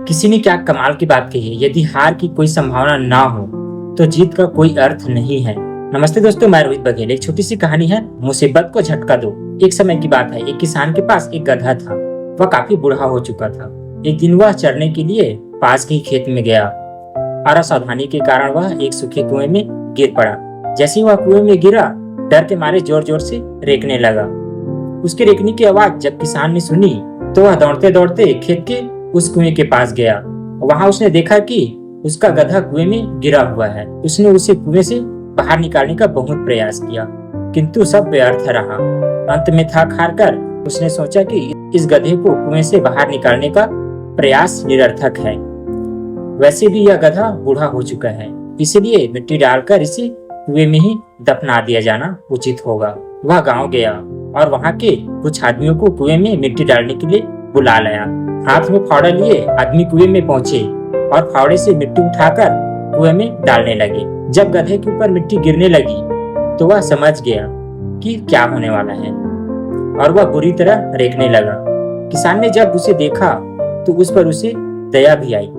किसी ने क्या कमाल की बात कही है, यदि हार की कोई संभावना ना हो तो जीत का कोई अर्थ नहीं है। नमस्ते दोस्तों, मैं रोहित बघेल। एक छोटी सी कहानी है, मुसीबत को झटका दो। एक समय की बात है, एक किसान के पास एक गधा था। वह काफी बूढ़ा हो चुका था। एक दिन वह चरने के लिए पास के ही खेत में गया और असावधानी के कारण वह एक सूखे कुएं में गिर पड़ा। जैसे ही वह कुएं में गिरा, डर के मारे जोर जोर से रेंकने लगा। उसके रेंकने की आवाज जब किसान ने सुनी तो वह दौड़ते दौड़ते खेत के उस कुएं के पास गया। वहां उसने देखा कि उसका गधा कुएं में गिरा हुआ है। उसने उसे कुएं से बाहर निकालने का बहुत प्रयास किया, किंतु सब व्यर्थ रहा। अंत में थक हार कर उसने सोचा कि इस गधे को कुएं से बाहर निकालने का प्रयास निरर्थक है। वैसे भी यह गधा बूढ़ा हो चुका है, इसलिए मिट्टी डालकर इसे कुएं में ही दफना दिया जाना उचित होगा। वह गांव गया और वहां के कुछ आदमियों को कुएं में मिट्टी डालने के लिए बुला लाया। हाथ में फावड़ा लिए आदमी कुएं में पहुंचे और फावड़े से मिट्टी उठाकर कुएं में डालने लगे। जब गधे के ऊपर मिट्टी गिरने लगी तो वह समझ गया कि क्या होने वाला है और वह बुरी तरह रेंकने लगा। किसान ने जब उसे देखा तो उस पर उसे दया भी आई,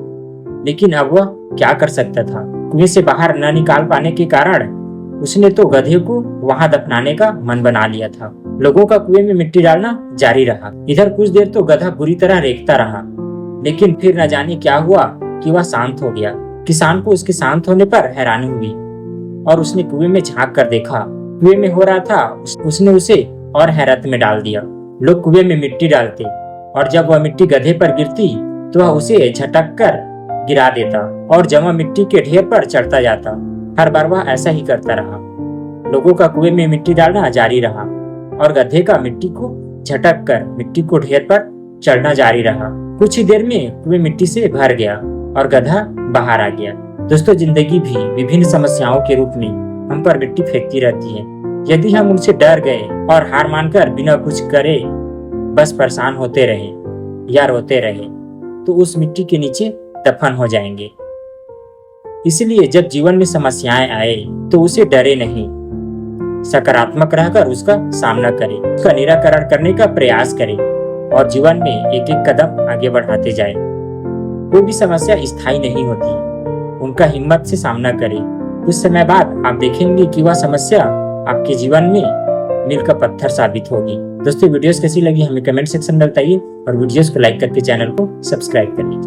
लेकिन अब वह क्या कर सकता था। कुएं से बाहर न निकाल पाने के कारण उसने तो गधे को वहां दफनाने का मन बना लिया था। लोगों का कुएं में मिट्टी डालना जारी रहा। इधर कुछ देर तो गधा बुरी तरह रेंकता रहा, लेकिन फिर न जाने क्या हुआ कि वह शांत हो गया। किसान को उसके शांत होने पर हैरानी हुई और उसने कुएं में झांक कर देखा। कुएं में हो रहा था, उसने उसे और हैरत में डाल दिया। लोग कुएं में मिट्टी डालते और जब वह मिट्टी गधे पर गिरती तो वह उसे झटक कर गिरा देता और जमा मिट्टी के ढेर पर चढ़ता जाता। हर बार वह ऐसा ही करता रहा। लोगों का कुएं में मिट्टी डालना जारी रहा और गधे का मिट्टी को झटक कर मिट्टी को ढेर पर चढ़ना जारी रहा। कुछ ही देर में कुएं मिट्टी से भर गया और गधा बाहर आ गया। दोस्तों, जिंदगी भी विभिन्न समस्याओं के रूप में हम पर मिट्टी फेंकती रहती है। यदि हम उनसे डर गए और हार मानकर बिना कुछ करे बस परेशान होते रहे या रोते रहे तो उस मिट्टी के नीचे दफन हो जाएंगे। इसलिए जब जीवन में समस्याएं आए तो उसे डरे नहीं, सकारात्मक रहकर उसका सामना करें, उसका निराकरण करने का प्रयास करें और जीवन में एक एक कदम आगे बढ़ाते जाएं। कोई भी समस्या स्थायी नहीं होती, उनका हिम्मत से सामना करें। कुछ समय बाद आप देखेंगे कि वह समस्या आपके जीवन में मील का पत्थर साबित होगी। दोस्तों, वीडियोस कैसी लगी हमें कमेंट सेक्शन में बताइए और वीडियोस को लाइक करके चैनल को सब्सक्राइब करिए।